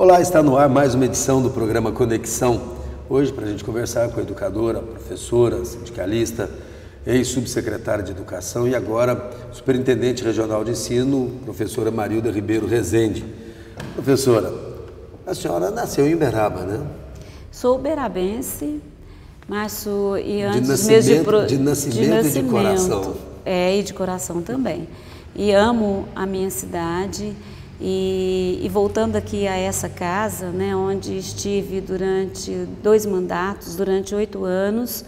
Olá, está no ar mais uma edição do programa Conexão. Hoje, para a gente conversar com a educadora, professora, sindicalista, ex-subsecretária de Educação e agora superintendente regional de ensino, professora Marilda Ribeiro Rezende. Professora, a senhora nasceu em Uberaba, né? Sou uberabense, mas e antes de nascimento e de coração. E de coração também. E amo a minha cidade. E voltando aqui a essa casa, né, onde estive durante 2 mandatos, durante 8 anos,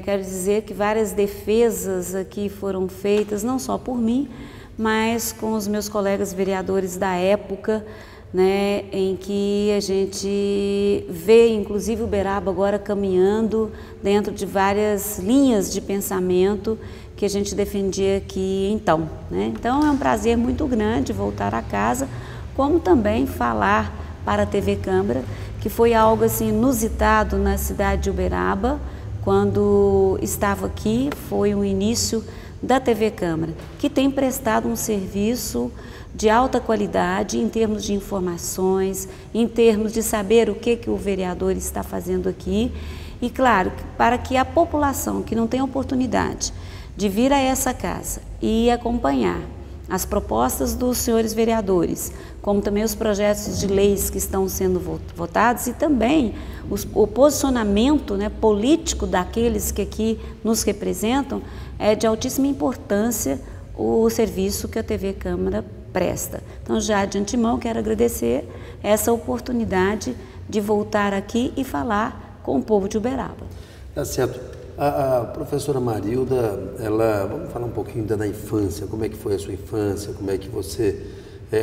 quero dizer que várias defesas aqui foram feitas, não só por mim, mas com os meus colegas vereadores da época, né, em que a gente vê, inclusive, Uberaba agora caminhando dentro de várias linhas de pensamento que a gente defendia aqui então, né? Então é um prazer muito grande voltar a casa, como também falar para a TV Câmara, que foi algo assim inusitado na cidade de Uberaba, quando estava aqui, foi o início da TV Câmara, que tem prestado um serviço de alta qualidade em termos de informações, em termos de saber o que o vereador está fazendo aqui e, claro, para que a população que não tem oportunidade de vir a essa casa e acompanhar as propostas dos senhores vereadores, como também os projetos de leis que estão sendo votados e também o posicionamento, né, político daqueles que aqui nos representam, é de altíssima importância o serviço que a TV Câmara presta. Então, já de antemão, quero agradecer essa oportunidade de voltar aqui e falar com o povo de Uberaba. Tá certo. A professora Marilda, vamos falar um pouquinho da infância, como é que foi a sua infância, como é que você,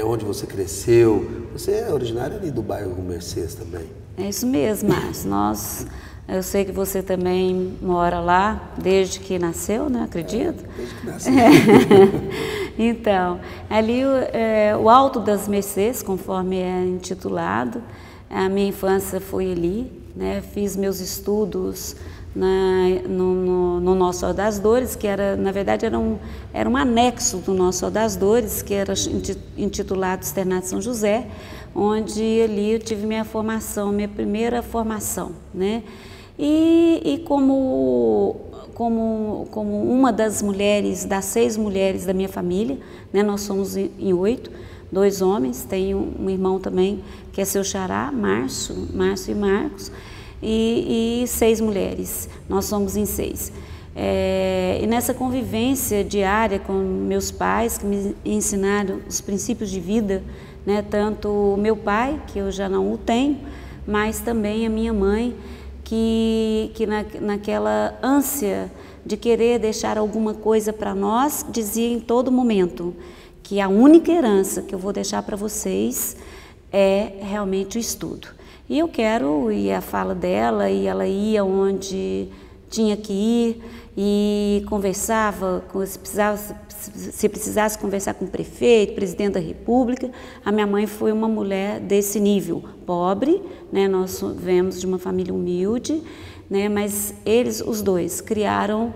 onde você cresceu. Você é originária ali do bairro Mercês também? É isso mesmo, Márcio. Eu sei que você também mora lá desde que nasceu, né? Acredito? Desde que nasceu. Então, ali o Alto das Mercês, conforme é intitulado, a minha infância foi ali, né? Fiz meus estudos no Nosso Senhor das Dores, que na verdade era um anexo do Nosso Senhor das Dores, que era intitulado Externato São José, onde ali eu tive minha primeira formação, né? E como uma das mulheres, das 6 mulheres da minha família, né? Nós somos em 8, 2 homens, tenho um irmão também que é seu xará, Márcio e Marcos, e 6 mulheres, nós somos em 6. E nessa convivência diária com meus pais, que me ensinaram os princípios de vida, né, tanto o meu pai, que eu já não o tenho, mas também a minha mãe, que naquela ânsia de querer deixar alguma coisa para nós, dizia em todo momento que a única herança que eu vou deixar para vocês é realmente o estudo. E eu quero ir à fala dela, e ela ia onde tinha que ir e conversava, se precisasse conversar com o prefeito, presidente da República. A minha mãe foi uma mulher desse nível, pobre, né? Nós vemos de uma família humilde, né? Mas eles, os dois, criaram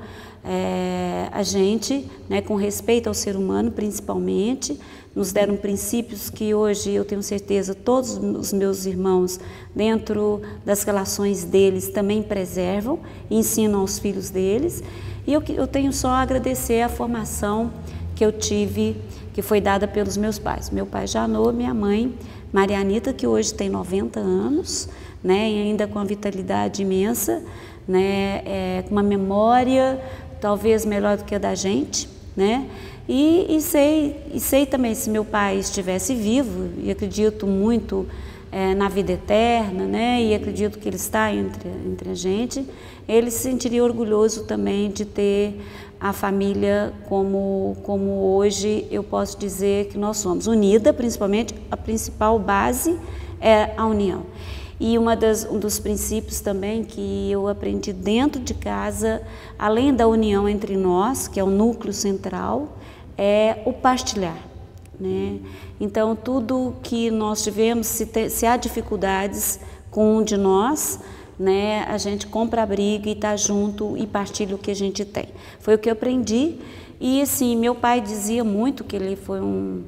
a gente, né, com respeito ao ser humano, principalmente, nos deram princípios que hoje eu tenho certeza todos os meus irmãos, dentro das relações deles, também preservam e ensinam aos filhos deles. E eu tenho só a agradecer a formação que eu tive, que foi dada pelos meus pais. Meu pai Janô, minha mãe Maria Anita, que hoje tem 90 anos, né, e ainda com a vitalidade imensa, né, com uma memória talvez melhor do que a da gente, né? E sei também, se meu pai estivesse vivo, e acredito muito na vida eterna, né? E acredito que ele está entre a gente, ele se sentiria orgulhoso também de ter a família como hoje eu posso dizer que nós somos, unida, principalmente a principal base é a união. E um dos princípios também que eu aprendi dentro de casa, além da união entre nós, que é o núcleo central, é o partilhar, né? Então, tudo que nós tivemos, se há dificuldades com um de nós, né, a gente compra a briga e está junto e partilha o que a gente tem. Foi o que eu aprendi. E assim, meu pai dizia muito que ele foi um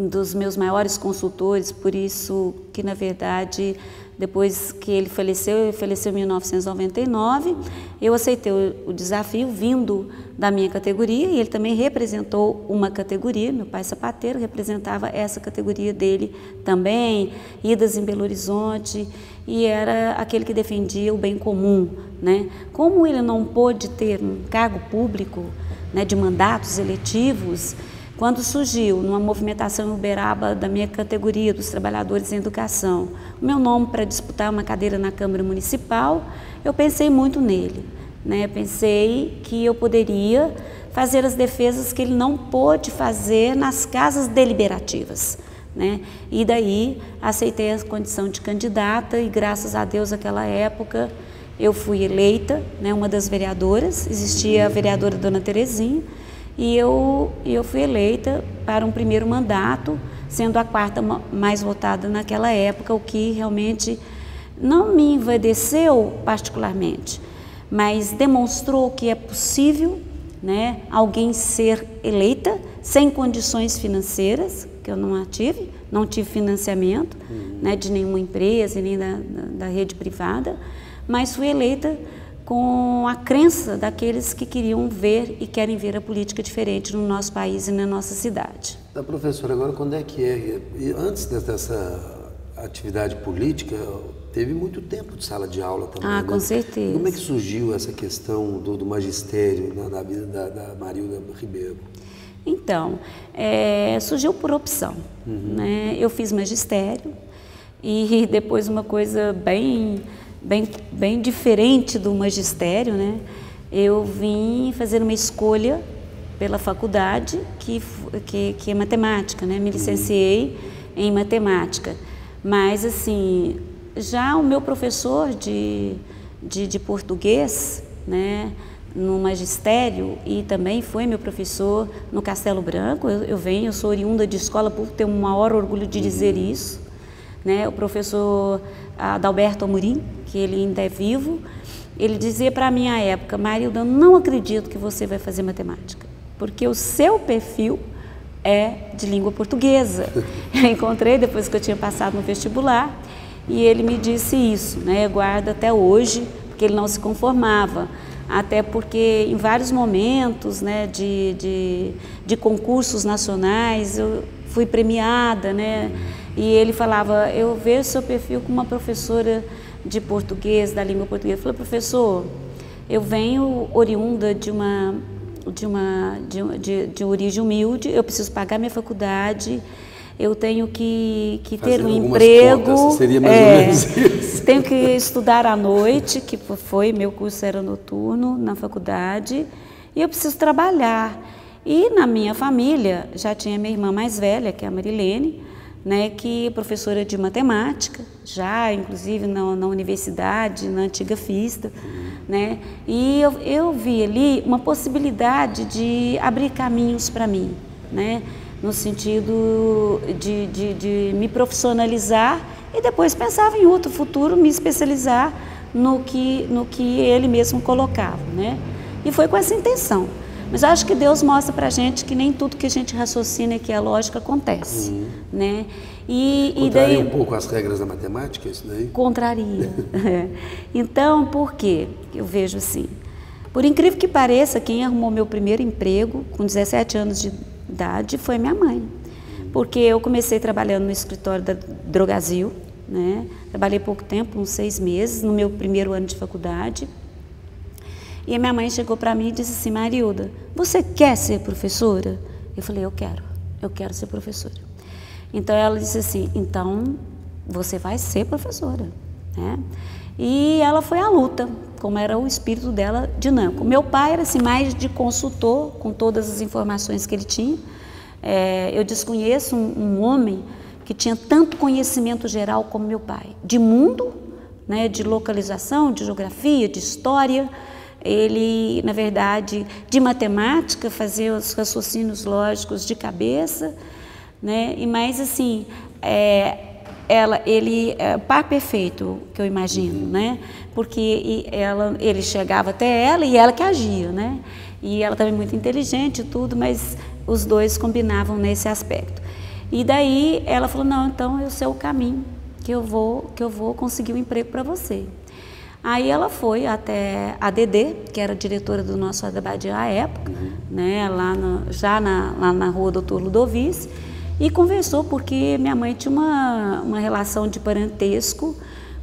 dos meus maiores consultores, por isso que, na verdade, depois que ele faleceu em 1999, eu aceitei o desafio vindo da minha categoria, e ele também representou uma categoria, meu pai sapateiro representava essa categoria dele também, idas em Belo Horizonte, e era aquele que defendia o bem comum, né? Como ele não pôde ter um cargo público, né, de mandatos eletivos, quando surgiu numa movimentação em Uberaba da minha categoria dos trabalhadores em educação, o meu nome para disputar uma cadeira na Câmara Municipal, eu pensei muito nele, né? Pensei que eu poderia fazer as defesas que ele não pôde fazer nas casas deliberativas, né? E daí aceitei a condição de candidata e, graças a Deus, naquela época eu fui eleita, né, uma das vereadoras. Existia a vereadora Dona Terezinha, e eu fui eleita para um primeiro mandato, sendo a quarta mais votada naquela época, o que realmente não me envaideceu particularmente, mas demonstrou que é possível, né, alguém ser eleita sem condições financeiras, que eu não tive financiamento, né, de nenhuma empresa, nem da rede privada, mas fui eleita com a crença daqueles que queriam ver e querem ver a política diferente no nosso país e na nossa cidade. Professora, agora quando é que é? Antes dessa atividade política, teve muito tempo de sala de aula também, Ah, né? com certeza. Como é que surgiu essa questão do magistério na vida da Marilda Ribeiro? Então, surgiu por opção, né? Eu fiz magistério e depois uma coisa bem diferente do magistério, né? Eu vim fazer uma escolha pela faculdade que é matemática, né? Me licenciei em matemática, mas assim, já o meu professor de português, né, no magistério, e também foi meu professor no Castelo Branco, eu sou oriunda de escola por ter o maior orgulho de dizer isso, né? O professor Adalberto Amorim, que ele ainda é vivo, ele dizia para mim à época: Marilda, eu não acredito que você vai fazer matemática, porque o seu perfil é de língua portuguesa. Eu encontrei depois que eu tinha passado no vestibular, e ele me disse isso, né? Eu guardo até hoje, porque ele não se conformava, até porque em vários momentos, né, de concursos nacionais eu fui premiada, né? E ele falava: eu vejo seu perfil como uma professora de português, da língua portuguesa. Eu falei: professor, eu venho oriunda de origem humilde, eu preciso pagar minha faculdade, eu tenho que ter um emprego, contas, seria mais ou menos isso. Tenho que estudar à noite, que meu curso era noturno na faculdade, e eu preciso trabalhar. E na minha família já tinha minha irmã mais velha, que é a Marilene, né, que é professora de matemática, já inclusive na universidade, na antiga FISTA, né, e eu vi ali uma possibilidade de abrir caminhos para mim, né, no sentido de me profissionalizar, e depois pensava em outro futuro, me especializar no que ele mesmo colocava, né, e foi com essa intenção. Mas eu acho que Deus mostra pra gente que nem tudo que a gente raciocina e que é lógico acontece, né? Contraria um pouco as regras da matemática, isso daí? Contraria. Então, por quê? Eu vejo assim, por incrível que pareça, quem arrumou meu primeiro emprego com 17 anos de idade foi minha mãe. Porque eu comecei trabalhando no escritório da Drogasil, né? Trabalhei pouco tempo, uns 6 meses, no meu primeiro ano de faculdade. E a minha mãe chegou para mim e disse assim: Marilda, você quer ser professora? Eu falei: eu quero ser professora. Então ela disse assim: então você vai ser professora, né? E ela foi à luta, como era o espírito dela dinâmico. Meu pai era assim, mais de consultor, com todas as informações que ele tinha. Eu desconheço um homem que tinha tanto conhecimento geral como meu pai, de mundo, né, de localização, de geografia, de história. Ele, na verdade, de matemática, fazia os raciocínios lógicos de cabeça, né? E mais assim, ele é par perfeito, que eu imagino, né? Porque ele chegava até ela e ela que agia, né? E ela também muito inteligente e tudo, mas os dois combinavam nesse aspecto. E daí ela falou, não, então eu sei o caminho que eu vou conseguir um emprego para você. Aí ela foi até a Dedê, que era diretora do Nossa Senhora da Badia à época, né, lá na rua Doutor Ludovice, e conversou porque minha mãe tinha uma relação de parentesco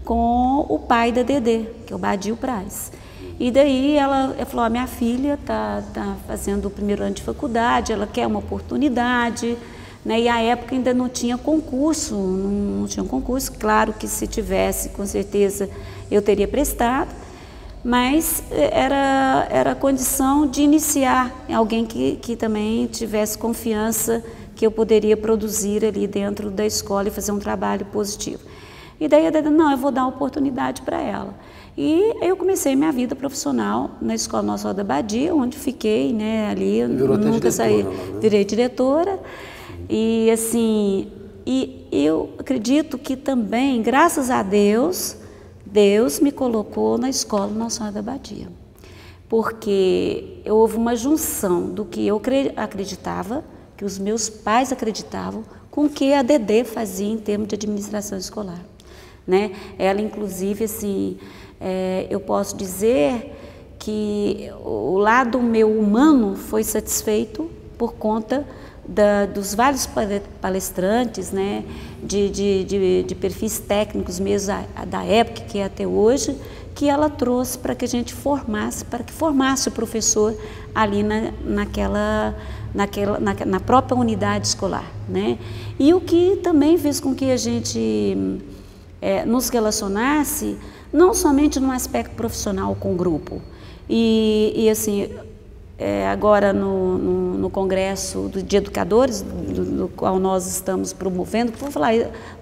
com o pai da Dedê, que é o Badio Praz. E daí ela falou, minha filha tá fazendo o primeiro ano de faculdade, ela quer uma oportunidade, né? E à época ainda não tinha concurso, não tinha um concurso, claro que se tivesse, com certeza eu teria prestado, mas era a condição de iniciar alguém que também tivesse confiança que eu poderia produzir ali dentro da escola e fazer um trabalho positivo. E daí eu disse, não, eu vou dar uma oportunidade para ela. E eu comecei minha vida profissional na Escola Nossa Senhora da Badia, onde fiquei, né, ali, nunca saí, virei diretora. E assim, e eu acredito que também, graças a Deus, Deus me colocou na Escola Nossa Senhora da Badia. Porque houve uma junção do que eu acreditava, que os meus pais acreditavam, com o que a Dedê fazia em termos de administração escolar, né? Ela, inclusive, assim, eu posso dizer que o lado meu humano foi satisfeito por conta dos vários palestrantes, né, de perfis técnicos mesmo da época, que é até hoje, que ela trouxe para que a gente formasse, para que formasse o professor ali na própria unidade escolar, né? E o que também fez com que a gente nos relacionasse, não somente no aspecto profissional com o grupo, e assim, agora no Congresso de Educadores, do qual nós estamos promovendo, vou falar,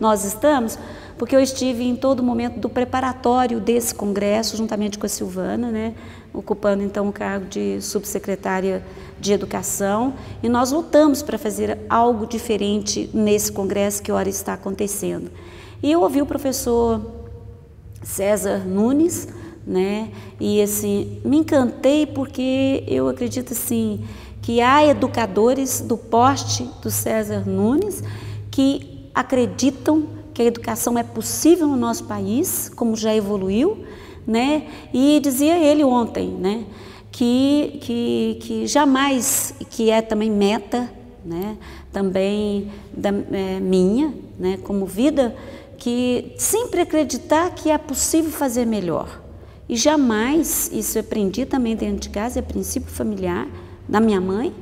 nós estamos, porque eu estive em todo momento do preparatório desse congresso, juntamente com a Silvana, né, ocupando então o cargo de subsecretária de Educação, e nós lutamos para fazer algo diferente nesse congresso que ora está acontecendo. E eu ouvi o professor César Nunes, né, e assim, me encantei porque eu acredito assim, que há educadores do porte do César Nunes que acreditam que a educação é possível no nosso país, como já evoluiu, né, e dizia ele ontem, né, que jamais, que é também meta, né, também minha, né, como vida, que sempre acreditar que é possível fazer melhor. E jamais, isso eu aprendi também dentro de casa, é princípio familiar da minha mãe,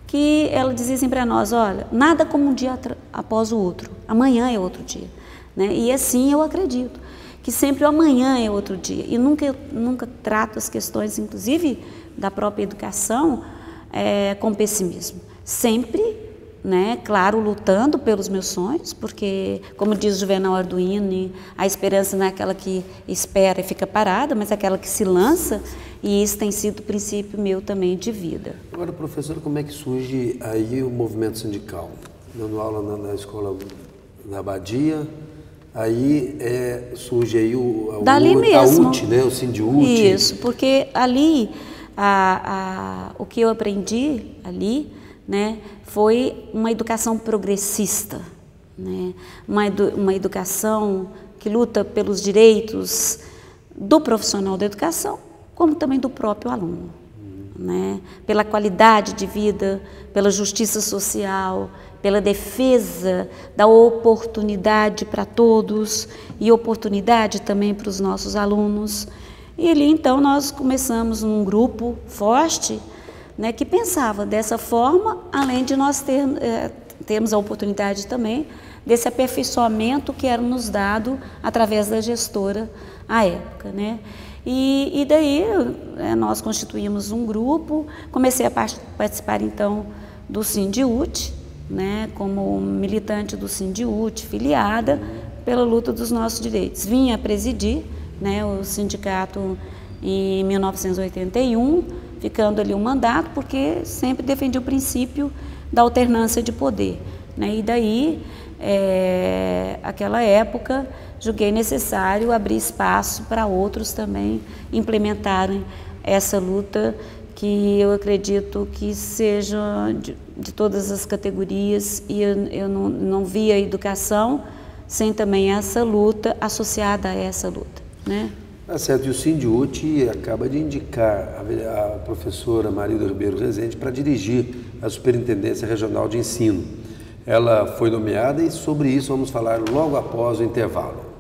que ela dizia assim para nós, olha, nada como um dia após o outro, amanhã é outro dia, né? E assim eu acredito, que sempre o amanhã é outro dia, e nunca trato as questões, inclusive da própria educação, com pessimismo, sempre, né, claro, lutando pelos meus sonhos, porque, como diz Juvenal Arduino, a esperança não é aquela que espera e fica parada, mas é aquela que se lança, e isso tem sido o princípio meu também de vida. Agora, professora, como é que surge aí o movimento sindical? Dando aula na escola da Badia, aí surge aí a UT, né, o Sindiúti. Isso, porque ali, o que eu aprendi ali, né, foi uma educação progressista, né, uma educação que luta pelos direitos do profissional da educação, como também do próprio aluno, né, pela qualidade de vida, pela justiça social, pela defesa da oportunidade para todos e oportunidade também para os nossos alunos. E ali então nós começamos um grupo forte, né, que pensava dessa forma, além de nós termos a oportunidade também desse aperfeiçoamento que era nos dado através da gestora à época, né? E daí nós constituímos um grupo, comecei a participar então do Sindiúti, né, como militante do Sindiúti, filiada pela luta dos nossos direitos. Vinha presidir, né, o sindicato em 1981, ficando ali um mandato, porque sempre defendi o princípio da alternância de poder, né? E daí, aquela época, julguei necessário abrir espaço para outros também implementarem essa luta que eu acredito que seja de todas as categorias, e eu não vi a educação sem também essa luta, associada a essa luta, né? Tá certo, e o Sindiúti acaba de indicar a professora Marilda Ribeiro Rezende para dirigir a Superintendência Regional de Ensino. Ela foi nomeada e sobre isso vamos falar logo após o intervalo.